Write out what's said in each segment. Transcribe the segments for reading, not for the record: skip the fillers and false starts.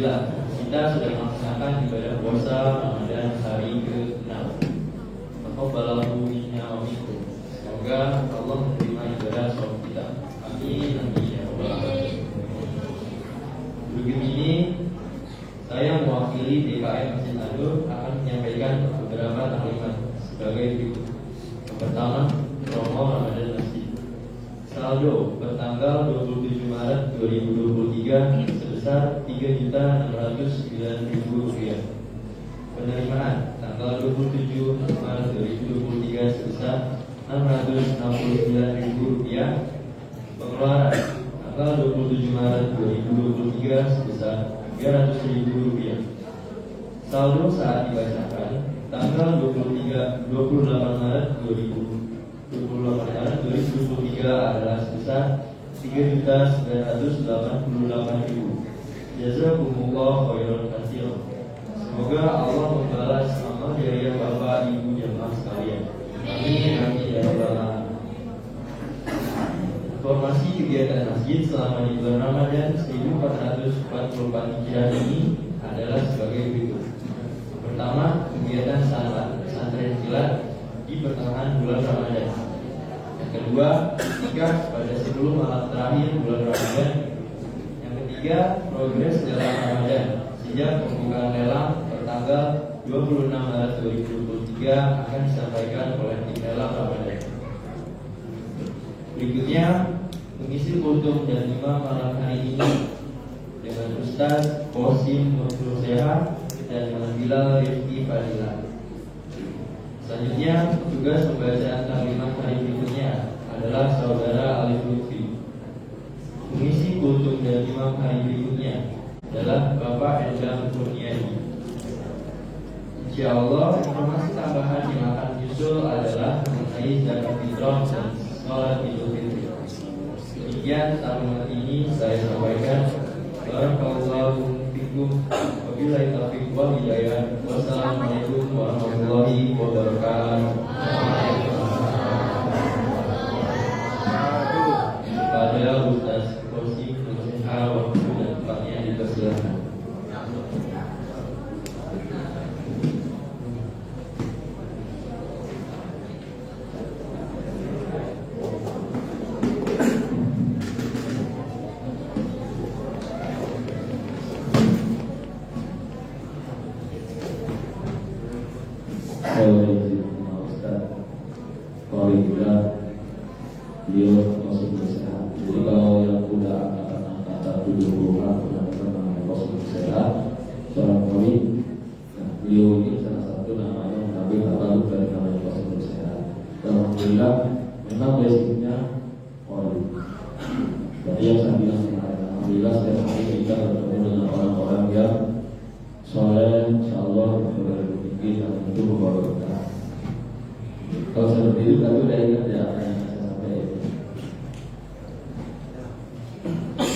Alhamdulillah kita sudah melaksanakan ibadah puasa Ramadan hari ke-6. Taqabbalallahu minna wa minkum. Semoga Allah menerima ibadah sholat kita. Amin amin ya rabbal alamin. Begini ini saya mewakili DKM Masjid An-Nur akan menyampaikan beberapa taklimat sebagai berikut. Yang pertama, promo Ramadan Masjid. Saldo bertanggal 27 Maret 2023 sebesar Rp3.609.000. Penerimaan tanggal 27 Maret 2023 sebesar Rp669.000. Pengeluaran tanggal 27 Maret 2023 sebesar Rp300.000. Saldo saat dibacakan tanggal 28 Maret 2023 adalah sebesar Rp3.988.000. Jazakumullah khairan katsiran. Semoga Allah membalas amal jariah Bapak Ibu jemaah sekalian. Amin amin ya rabbal alamin. Informasi kegiatan masjid selama di bulan Ramadan 1444 Hijriah ini adalah sebagai berikut. Pertama, kegiatan santren kilat di pertengahan bulan Ramadan. Yang kedua, nikah pada 10 malam terakhir bulan Ramadan. Yang ketiga, progres dalam Ramadan sejak pembukaan lelang pertanggal 26 Maret 2023 akan disampaikan oleh tim lelang Ramadan. Berikutnya, mengisi kultum dan imam malam hari ini dengan Ustaz Qasim Nurul Sehat dan dengan Bilal Rifki Fadila. Selanjutnya, tugas pembacaan taklimat hari berikutnya adalah Saudara Alif Lutfi. Mengisi kultum dan imam hari berikutnya adalah Bapak Endang Kurniadi. Insyaallah, informasi tambahan yang akan menyusul adalah mengenai zakat fitrah dan sholat Idul Fitri. Demikian taklimat ini saya sampaikan. Barakallahu fikum. Wabillahi taufiq wal hidayah. Wassalamualaikum warahmatullahi wabarakatuh. Kepada Ustaz Qasim Nurul Sehat waktu dan tempatnya dipersilakan. Beliau masuk bersehat. Jadi kalau yang udah angkatan 70-an udah pernah masuk bersehat, seorang kali, nah, beliau ini salah satu namanya mengambil baru dari namanya masuk bersehat. Dan alhamdulillah memang basicnya kali. Jadi yang saya bilang kemarin, alhamdulillah saya hari kita bertemu dengan orang-orang yang soleh, insyaallah berpikir dan tentu membawa berkah. Kalau seperti itu tadi udah ingat ya.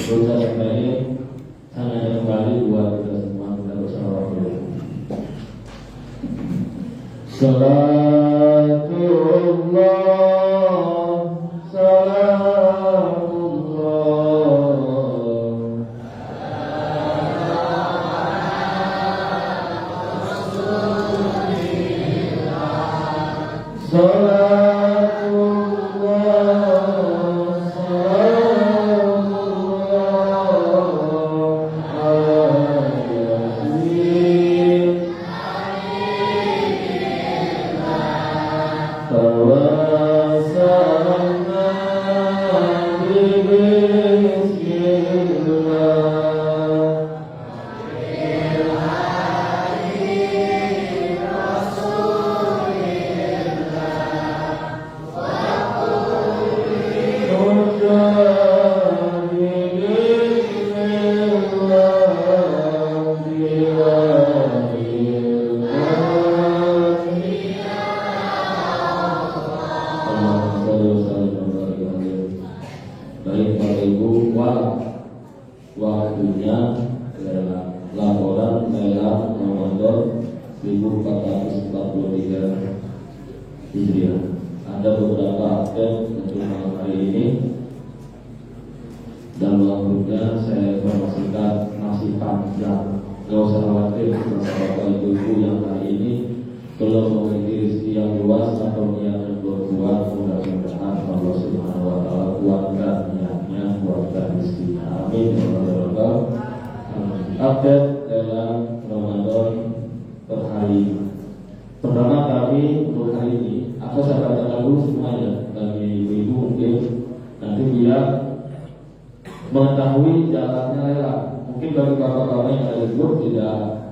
Terus saya sampaikan hanya kembali buat kita semua kita bersama dulu. Salatullah, salamullah, baik Bapak Ibu, waktunya adalah laporan lelang Ramadan 1443 Hijriah. Ada beberapa update untuk malam hari ini. Dan waktunya saya informasikan masih panjang. update dalam Ramadan per hari ini. Pertama kami untuk hari ini, aku saya bacakan dulu semuanya bagi ibu mungkin nanti biar mengetahui jalannya lelang. Mungkin bagi bapak-bapak yang ada di grup tidak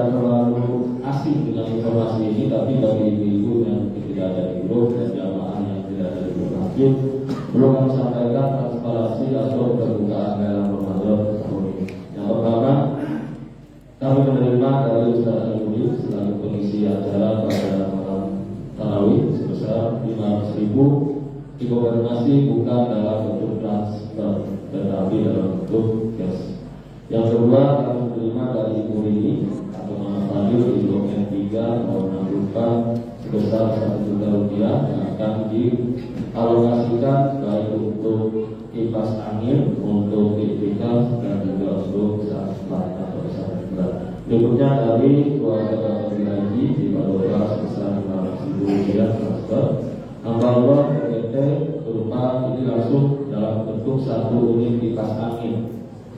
terlalu asing dengan informasi ini, tapi bagi ibu-ibu yang tidak ada di grup dan jamaah yang tidak ada di grup masjid, perlu kami sampaikan transparansi atau kebukaan dalam Ramadan tahun ini. Yang pertama, kami menerima dari Ustaz Al-Mudi selaku pengisi acara pada malam tarawih sebesar 500.000 dikonfirmasi bukan dalam bentuk transfer tetapi dalam bentuk cash. Yang kedua, kami menerima dari Ibu Rini atau Mama Fadil di Blok M3 nomor 64 sebesar 1 juta rupiah yang akan dialokasikan baik untuk kipas angin, untuk iktikaf dan juga untuk saat atau pesawat berat. Berikutnya dari keluarga Bapak Haji di Balora sebesar 500.000 rupiah transfer. Hamba Allah PT berupa ini langsung dalam bentuk 1 unit kipas angin.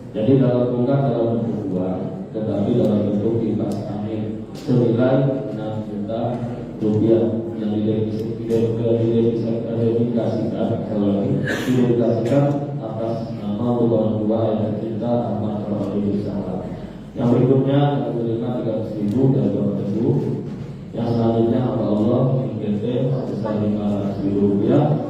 Jadi bukan dalam bentuk uang, tetapi dalam bentuk kipas angin senilai 6 juta rupiah yang didedikasikan atas nama orang tua yang tercinta Ahmad Ramadhan Salah. Yang berikutnya menerima 300.000 dari Bapak Ibu. Yang selanjutnya hamba Allah PT sebesar 500.000 rupiah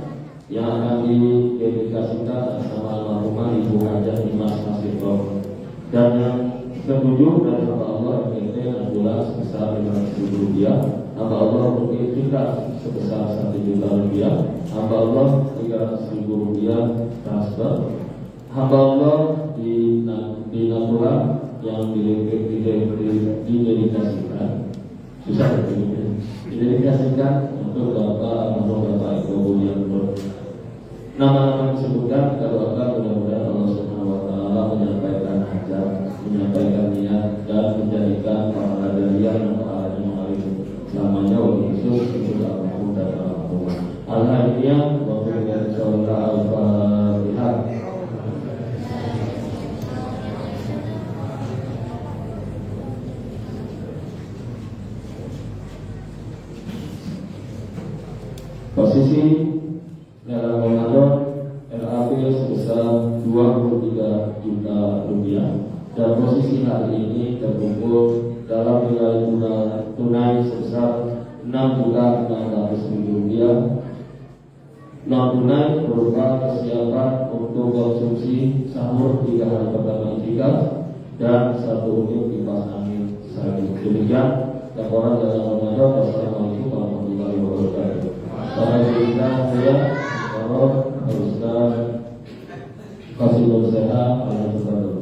yang akan didedikasikan atas nama almarhumah Ibu Hajah Dimas Masifroh. Dan yang ketujuh dari hamba Allah PT Najula sebesar 500.000 rupiah. Hamba Allah beriktikaf sebesar 1 juta rupiah. Hamba Allah 300.000 rupiah transfer. Hamba Allah di Natura yang didedikasikan didedikasikan untuk Bapak almarhum Bapak Ibu yang nama-nama disebutkan kalau akan mudah-mudahan Allah Subhanahu wa taala menyampaikan hajat, menyampaikan niat dan menjadikan pahala dariyah yang pahalanya mengalir selamanya waktu khusus untuk almarhum dan almarhumah. Al-Hadiyah wa billahi al-Fatihah. Posisi dalam Ramadan RAP sebesar 23 juta rupiah dan posisi hari ini terkumpul dalam nilai tunai sebesar 6.600.000 rupiah. Non tunai berupa kesiapan untuk konsumsi sahur 3 hari pertama iktikaf dan 1 unit kipas angin sehari. Demikian laporan dalam Ramadan. Wassalamualaikum warahmatullahi wabarakatuh. Alhamdulillah saya Bapak Ustaz Qasimul Seha Alhamdulillah.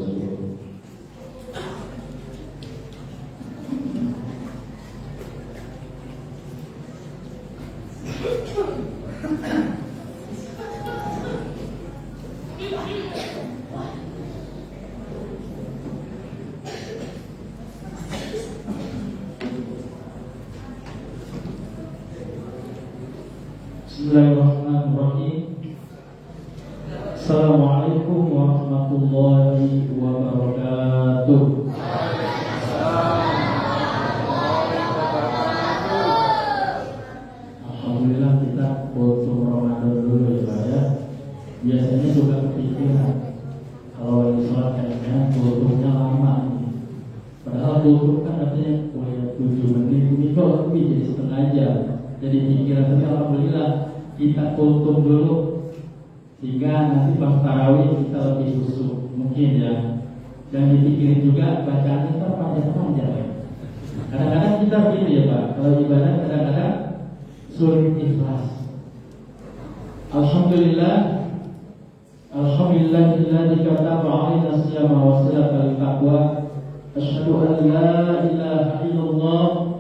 Bismillahirrahmanirrahim. Assalamualaikum warahmatullahi wabarakatuh. Alhamdulillah kita kultum Ramadan dulu ya Pak ya. Biasanya juga kepikiran kalau lagi sholat kayaknya kultumnya lama ini. Padahal kultum kan artinya 7 menit, ini kok lebih jadi setengah jam. Jadi pikiran tapi alhamdulillah kita kultum dulu sehingga nanti pas tarawih kita lebih khusyuk mungkin ya. Dan dipikirin juga bacaannya kita panjang-panjang ya. Kadang-kadang kita begini ya Pak, kalau ibadah kadang-kadang sulit ikhlas. Alhamdulillah alladzi kataba 'alaina as-siyama wa salata lit-taqwa. Asyhadu an la ilaha illallah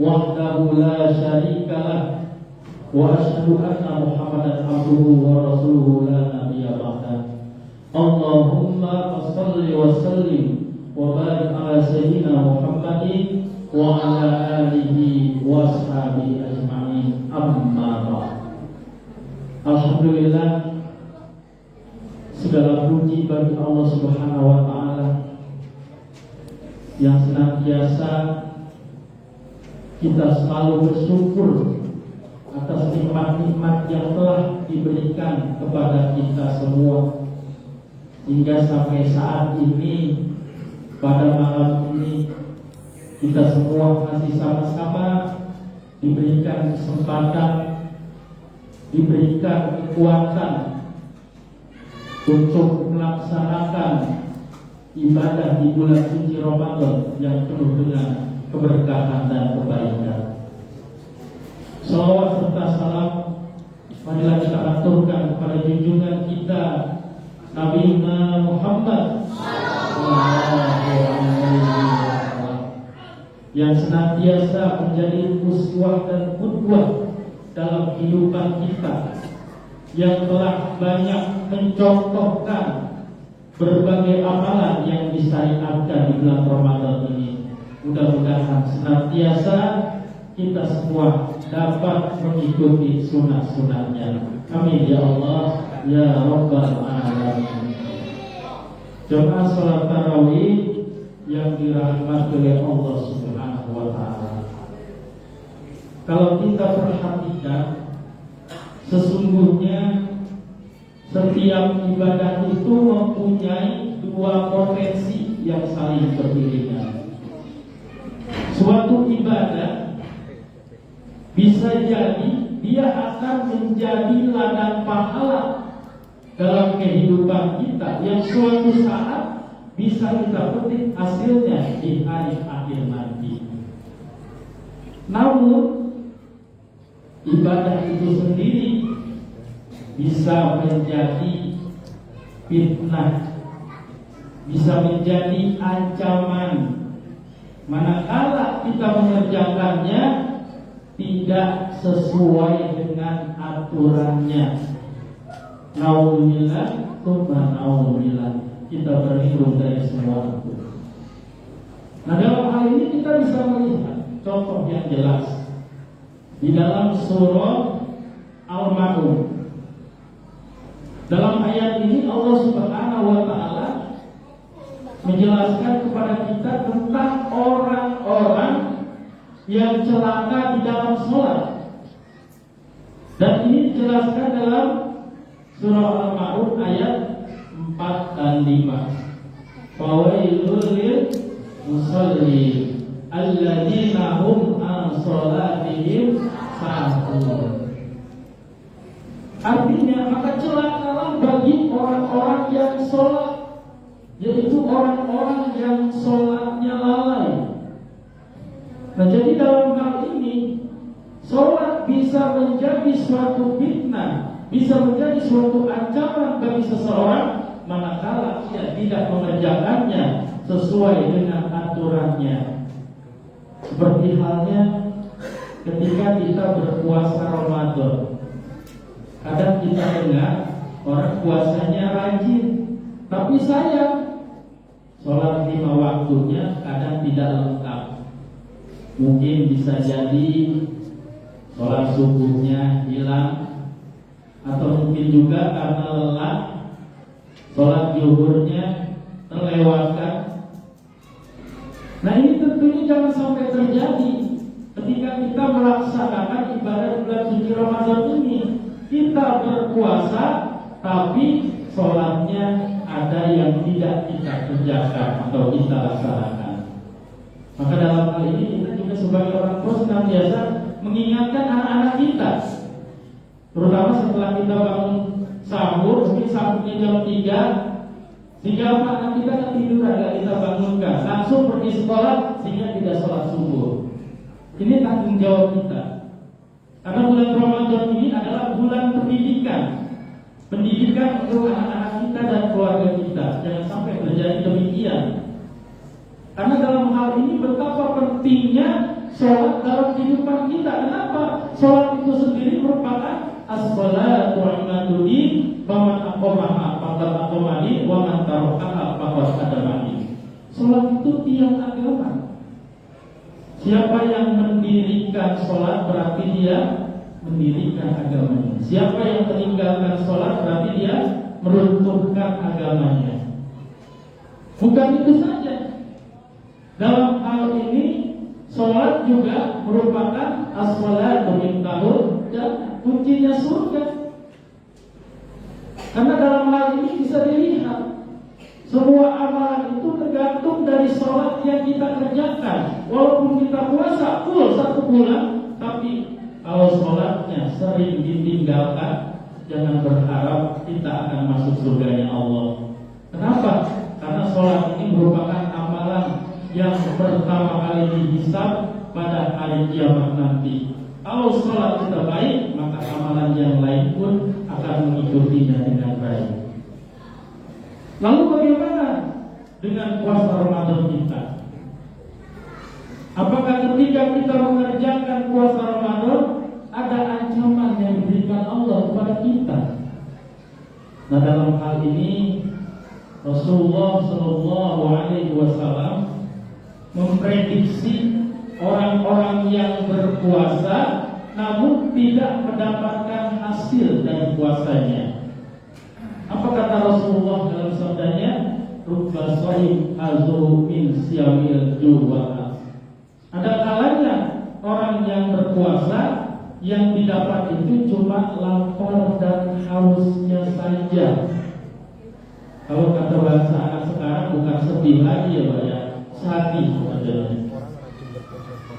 wahdahu la syarika lah wa asyhadu anna Muhammadan abduhu wa rasuluhu la nabiyya ba'da. Allahumma shalli wa sallim wa barik ala sayyidina Muhammadin wa ala alihi wa ashabihi ajma'in. Amma ba'd. Alhamdulillah, segala puji bagi Allah Subhanahu wa taala yang senantiasa kita selalu bersyukur atas nikmat-nikmat yang telah diberikan kepada kita semua, hingga sampai saat ini, pada malam ini kita semua masih sama-sama diberikan kesempatan, diberikan kekuatan untuk melaksanakan ibadah di bulan suci Ramadan yang penuh dengan keberkahan dan kebaikan. Salawat serta salam marilah kita aturkan kepada junjungan kita Nabi Muhammad yang senantiasa menjadi uswah dan qudwah dalam kehidupan kita, yang telah banyak mencontohkan berbagai amalan yang disyariatkan di bulan Ramadan ini. Mudah-mudahan senantiasa kita semua dapat mengikuti sunah-sunahnya. Amin ya Allah ya Rabbal Alamin. Jemaah salat tarawih yang dirahmati oleh Allah Subhanahu wa Ta'ala, kalau kita perhatikan, sesungguhnya setiap ibadah itu mempunyai dua potensi yang saling beriringan. Suatu ibadah bisa jadi dia akan menjadi ladang pahala dalam kehidupan kita, yang suatu saat bisa kita petik hasilnya di hari akhir nanti. Namun ibadah itu sendiri bisa menjadi fitnah, bisa menjadi ancaman manakala kita mengerjakannya tidak sesuai dengan aturannya. Naudzubillah, tsumma naudzubillah, kita berlindung dari semua itu. Nah, dalam hal ini kita bisa melihat contoh yang jelas di dalam surah Al-Ma'un. Dalam ayat ini Allah Subhanahu wa Ta'ala menjelaskan kepada kita tentang orang-orang yang celaka di dalam sholat. Dan ini dijelaskan dalam surah Al-Ma'un ayat 4 dan 5. Fawailul lil musallin alladzina hum an sholatihim sahun. Artinya, maka celakalah bagi orang-orang yang sholat, yaitu orang-orang yang sholatnya lalai. Nah, jadi dalam hal ini sholat bisa menjadi suatu fitnah, bisa menjadi suatu ancaman bagi seseorang manakala ia tidak mengerjakannya sesuai dengan aturannya. Seperti halnya ketika kita berpuasa Ramadan, kadang kita dengar orang puasanya rajin, tapi sayang sholat 5 waktunya kadang tidak lengkap. Mungkin bisa jadi sholat subuhnya hilang, atau mungkin juga karena lelah sholat zuhurnya terlewatkan. Nah, ini tentunya jangan sampai terjadi ketika kita melaksanakan ibadah bulan suci Ramadan ini. Kita berpuasa tapi sholatnya ada yang tidak kita kerjakan atau kita laksanakan. Maka dalam hal ini kita juga sebagai orang tua senantiasa mengingatkan anak-anak kita, terutama setelah kita bangun sahur, mungkin sahurnya jam 3, sehingga anak kita ketiduran, gak kita bangunkan, langsung pergi sekolah sehingga tidak sholat subuh. Ini tanggung jawab kita, karena bulan Ramadan ini adalah bulan pendidikan untuk anak-anak kita dan keluarga kita. Jangan sampai terjadi demikian. Karena dalam hal ini betapa pentingnya sholat dalam kehidupan kita. Kenapa? Sholat itu sendiri merupakan as-sholatu imaduddin, wa man aqamaha faqad aqamani, wa man tarakaha faqad adamani. Sholat itu tiang agama. Siapa yang mendirikan sholat berarti dia mendirikan agamanya. Siapa yang meninggalkan sholat berarti dia meruntuhkan agamanya. Bukan itu saja. Dalam hal ini, sholat juga merupakan as-sholatu miftahul dan kuncinya surga. Karena dalam hal ini bisa dilihat, semua amalan itu tergantung dari sholat yang kita kerjakan. Walaupun kita puasa full 1 bulan, tapi kalau sholatnya sering ditinggalkan, jangan berharap kita akan masuk surganya Allah. Kenapa? Karena sholat ini merupakan amalan yang pertama kali dihisab pada hari kiamat nanti. Kalau sholat kita baik, maka amalan yang lain pun akan mengikutinya dengan baik. Lalu bagaimana dengan puasa Ramadan kita? Apakah ketika kita mengerjakan puasa Ramadan ada ancaman yang diberikan Allah kepada kita? Nah, dalam hal ini Rasulullah Shallallahu Alaihi Wasallam memprediksi orang-orang yang berpuasa namun tidak mendapatkan hasil dari puasanya. Apa kata Rasulullah dalam sabdanya? Rubba shahim azru min siyamil juwa. Ada kalanya orang yang berpuasa yang didapat itu cuma lapar dan hausnya saja. Kalau kata bahasa anak sekarang bukan sedih lagi ya Pak ya, sadis adanya.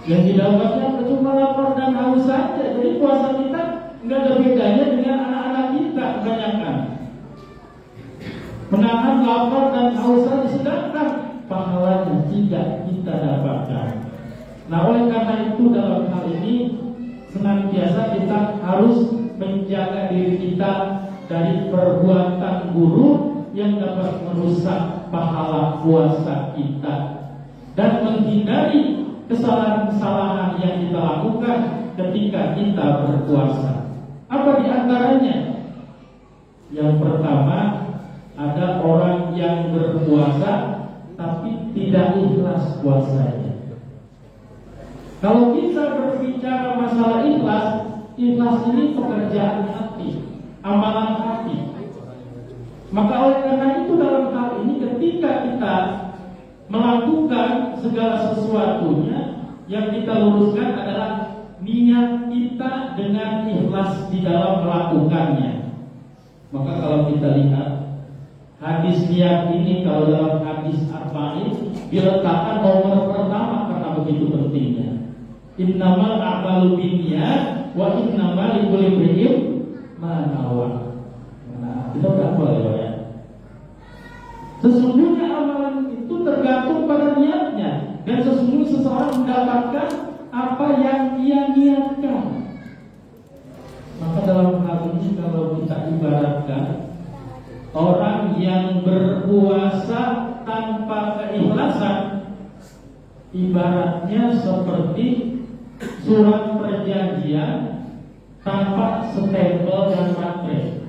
Yang didapatnya cuma lapar dan haus saja. Jadi puasa kita nggak ada bedanya dengan anak-anak kita kebanyakan. Menahan lapar dan haus saja, sedangkan pahalanya tidak kita dapatkan. Nah, oleh karena itu dalam hal ini senantiasa kita harus menjaga diri kita dari perbuatan buruk yang dapat merusak pahala puasa kita dan menghindari kesalahan-kesalahan yang kita lakukan ketika kita berpuasa. Apa di antaranya? Yang pertama, ada orang yang berpuasa tapi tidak ikhlas puasanya. Kalau kita berbicara masalah ikhlas, ikhlas ini pekerjaan hati, amalan hati. Maka oleh karena itu dalam hal ini ketika kita melakukan segala sesuatunya, yang kita luruskan adalah niat kita dengan ikhlas di dalam melakukannya. Maka kalau kita lihat hadis niat ini, kalau dalam hadis arba'in diletakkan nomor pertama karena begitu pentingnya. Innamal a'malu binniyat wa innamal likulli imri'in ma nawa. Nah, kita udah hafal ya. Sesungguhnya amalan itu tergantung pada niatnya, dan sesungguhnya seseorang mendapatkan apa yang ia niatkan. Maka dalam hal ini kalau kita ibaratkan orang yang berpuasa tanpa keikhlasan, ibaratnya seperti surat perjanjian tanpa stempel dan materai.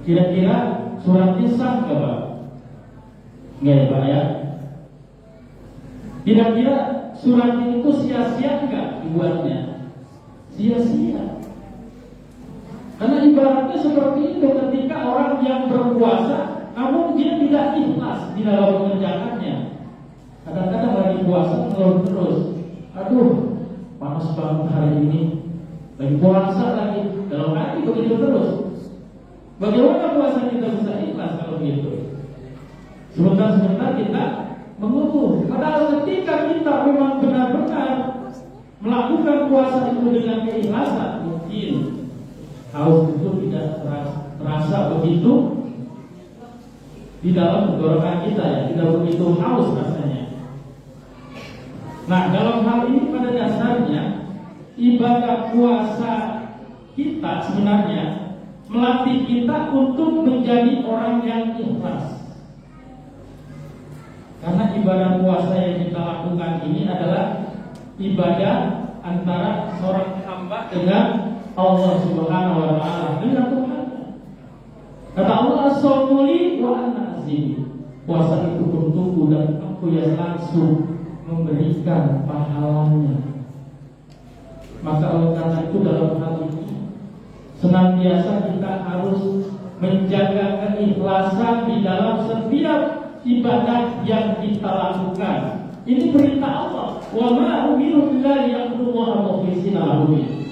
Kira-kira suratnya sah nggak Pak? Nggak ya Pak ya? Kira-kira surat itu sia-sia nggak dibuatnya? Sia-sia. Karena ibaratnya seperti itu ketika orang yang berpuasa namun dia tidak ikhlas di dalam mengerjakannya. Kadang-kadang lagi puasa ngeluh terus, aduh panas banget hari ini, lagi puasa lagi, dalam hati begitu terus. Bagaimana puasa kita bisa ikhlas kalau gitu? Sebentar-sebentar kita mengeluh. Padahal ketika kita memang benar-benar melakukan puasa itu dengan keikhlasan, mungkin haus itu tidak terasa begitu di dalam tenggorokan kita ya, tidak begitu haus rasanya. Nah, dalam hal ini pada dasarnya ibadah puasa kita sebenarnya melatih kita untuk menjadi orang yang ikhlas. Karena ibadah puasa yang kita lakukan ini adalah ibadah antara seorang hamba dengan Allah Subhanahu wa taala, dengan Tuhan. Kata Allah, as-sawmuli wa ana azim. Puasa itu untukku dan aku yang langsung memberikan pahalanya. Maka oleh karena itu dalam hal ini senantiasa kita harus menjaga keikhlasan di dalam setiap ibadah yang kita lakukan. Ini perintah Allah. Wa ma umiru illa liya'budullaha mukhlishina lahu-din.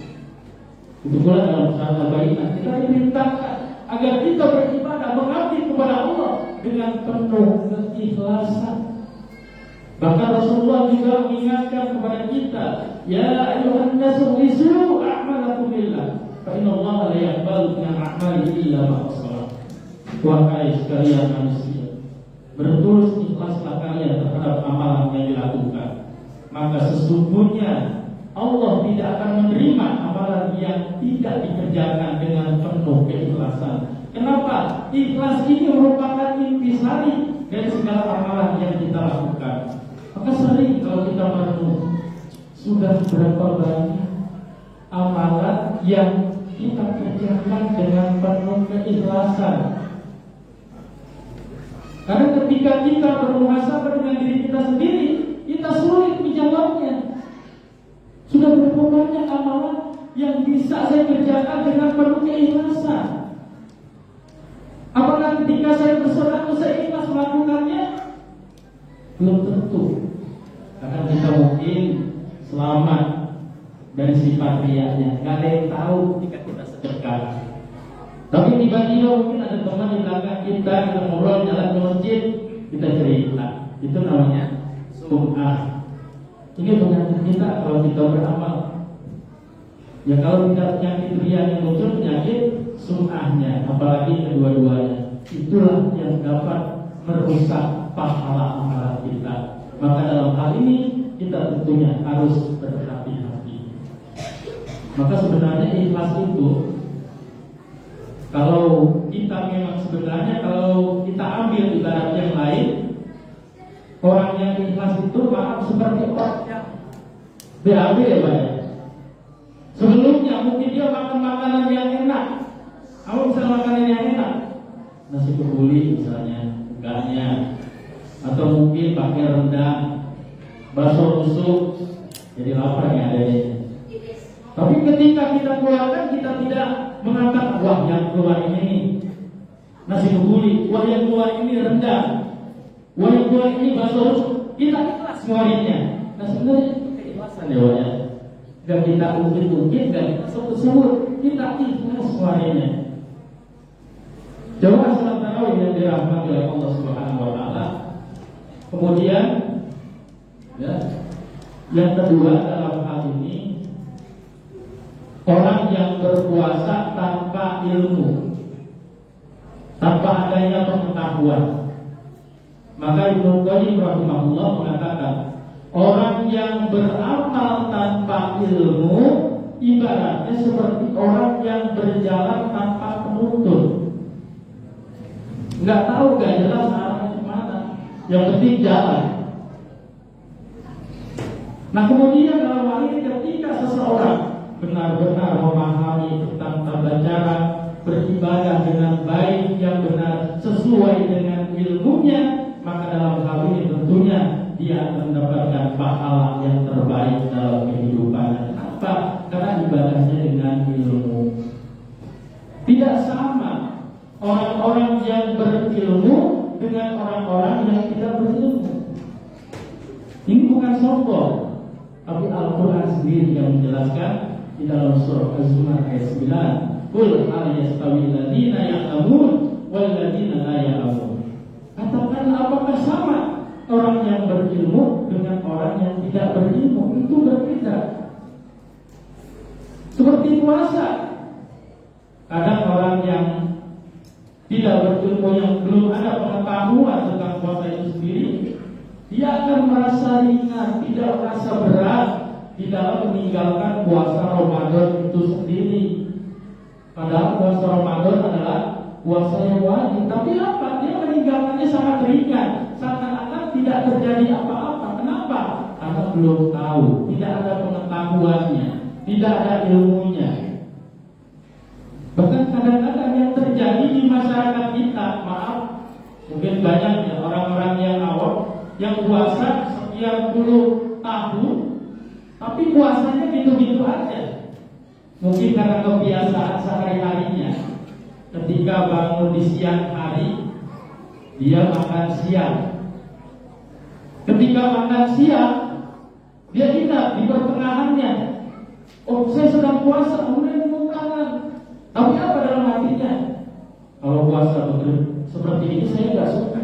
Itu pula dalam surat Al-Baqarah kita diperintahkan agar kita beribadah mengabdi kepada Allah dengan penuh keikhlasan. Bahkan Rasulullah juga mengingatkan kepada kita, ya ayyuhan nasu isu a'malakum billah, fa inna Allah la yaqbalu min a'mali illa ma as-salah. Wahai sekalian manusia, bertulus ikhlaslah kalian terhadap amalan yang dilakukan, maka sesungguhnya Allah tidak akan menerima amalan yang tidak dikerjakan dengan penuh keikhlasan. Kenapa? Ikhlas ini merupakan intisari dari segala amalan yang kita lakukan. Maka sering kalau kita merenung, sudah berapa banyak amalan yang kita kerjakan dengan penuh keikhlasan. Karena ketika kita bermuhasabah dengan diri kita sendiri, kita sulit menjawabnya. Sudah berapa banyak amalan yang bisa saya kerjakan dengan penuh keikhlasan? Apakah ketika saya bersedekah saya ikhlas melakukannya? Belum tentu. Karena kita mungkin selamat dari sifat riaknya. Gak ada yang tahu ketika kita sedekah. Tapi tiba-tiba mungkin ada teman di belakang kita ngobrol jalan ke masjid, kita cerita. Itu namanya sum'ah. Ini penyakit kita kalau kita beramal. Ya kalau tidak penyakit riya yang muncul, penyakit sum'ahnya, apalagi kedua-duanya. Itulah yang dapat merusak pahala amalan kita. Maka dalam hal ini kita tentunya harus berhati-hati. Maka sebenarnya ikhlas itu, kalau kita memang sebenarnya kalau kita ambil ibarat yang lain, orang yang ikhlas itu maaf seperti orang yang BAB ya Pak ya. Sebelumnya mungkin dia makan makanan yang enak. Kamu bisa makanan yang enak, nasi kebuli misalnya, enggaknya. Atau mungkin pakai rendang, bakso rusuk, jadi lapar ya adanya. Tapi ketika kita keluarkan, kita tidak mengatakan wah yang keluar ini nasi kebuli, wah yang keluar ini rendang, wah yang keluar ini bakso rusuk. Kita ikhlas ngeluarinnya. Nah sebenarnya itu keikhlasan ya Pak ya. Gak kita ungkit-ungkit, gak kita sebut-sebut, kita ikhlas ngeluarinnya. Jemaah salat tarawih yang dirahmati oleh Allah Subhanahu wa taala. Kemudian ya, yang kedua dalam hal ini, orang yang berpuasa tanpa ilmu, tanpa adanya pengetahuan. Maka Ibnu Qayyim rahimahullah mengatakan, orang yang beramal tanpa ilmu ibaratnya seperti orang yang berjalan tanpa penuntun. Nggak tahu, nggak jelas arahnya kemana. Yang penting jalan. Nah kemudian dalam hal ini ketika seseorang benar-benar memahami tentang tata cara beribadah dengan baik yang benar sesuai dengan ilmunya, maka dalam hal ini tentunya dia akan mendapatkan pahala yang terbaik dalam kehidupan. Apa? Karena ibadahnya dengan ilmu. Tidak sama orang-orang yang berilmu dengan orang-orang yang tidak berilmu. Ini bukan sombong, tapi Al-Quran sendiri yang menjelaskan di dalam surah Az-Zumar ayat 9. Qul hal yastawi alladziina ya'lamuun wal ladziina la ya'lamuun. Katakan apakah sama orang yang berilmu dengan orang yang tidak berilmu? Itu berbeda. Seperti puasa. Kadang orang yang tidak berilmu, yang belum ada pengetahuan tentang puasa itu sendiri, dia akan merasa ringan, tidak merasa berat di dalam meninggalkan puasa Ramadan itu sendiri. Padahal puasa Ramadan adalah puasa yang wajib. Tapi apa? Dia meninggalkannya sangat ringan, seakan-akan tidak terjadi apa-apa. Kenapa? Karena belum tahu, tidak ada pengetahuannya, tidak ada ilmunya. Bahkan kadang-kadang yang terjadi di masyarakat kita, maaf, mungkin banyak ya orang-orang yang awam yang puasa sekian puluh tahun, tapi puasanya gitu-gitu aja. Mungkin karena kebiasaan sehari-harinya. Ketika bangun di siang hari, dia makan siang. Ketika makan siang, dia ingat di pertengahannya, oh saya sedang puasa, kemudian minum tangan. Tapi apa dalam hatinya? Kalau puasa seperti ini saya nggak suka.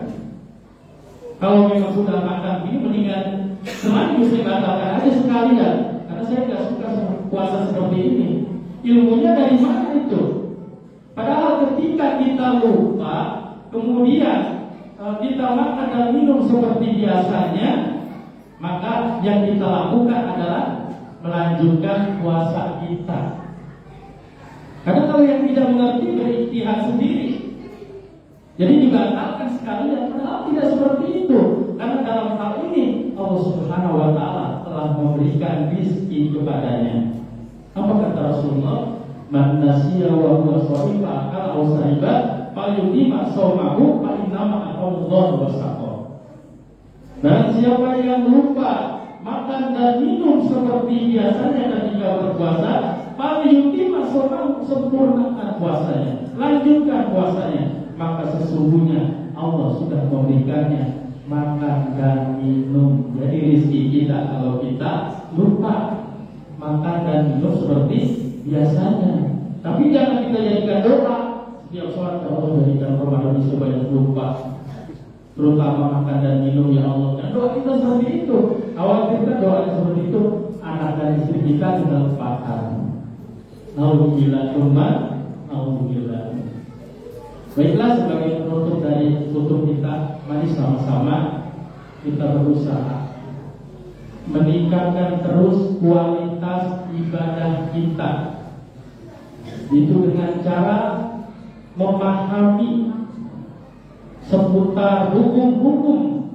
Kalau memang sudah makan ini, mendingan selalu saya batalkan aja sekalian, karena saya nggak suka puasa seperti ini. Ilmunya dari mana itu? Padahal ketika kita lupa, kemudian kita makan dan minum seperti biasanya, maka yang kita lakukan adalah melanjutkan puasa kita. Karena kalau yang tidak mengerti beristihad sendiri, jadi dibatalkan sekalian. Padahal tidak seperti itu. Karena dalam hal ini Allah Subhanahu wa Ta'ala telah memberikan rezeki kepadanya. Apa kata Rasulullah? Man nasiya wa huwa shahih fa akala aw shariba falyutimma shaumahu fa innama Allah wa saqah. Dan siapa yang lupa makan dan minum seperti biasanya ketika berpuasa, falyutimma shaumahu, sempurnakan puasanya, lanjutkan puasanya, maka sesungguhnya Allah sudah memberikannya makan dan minum. Jadi rezeki kita kalau kita lupa makan dan minum seperti biasanya. Tapi jangan kita jadikan doa setiap sholat, Allah jadikan Ramadan ini sebanyak lupa, terutama makan dan minum ya Allah. Dan doa kita seperti itu. Awal kita doa seperti itu, anak dan istri kita tinggal lupakan. Alhamdulillah, alhamdulillah. Baiklah, sebagai penutup dari tutup kita, mari sama-sama kita berusaha meningkatkan terus kualitas ibadah kita. Itu dengan cara memahami seputar hukum-hukum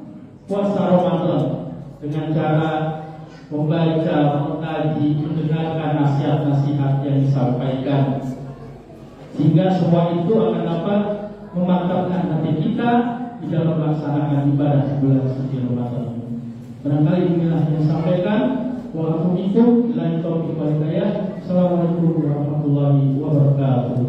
puasa Ramadan, dengan cara membaca, mengkaji, mendengarkan nasihat-nasihat yang disampaikan, sehingga semua itu akan dapat memantapkan hati kita di dalam melaksanakan ibadah bulan suci Ramadan. Barangkali inilah yang disampaikan. Waalaikumsalam warahmatullahi wabarakatuh.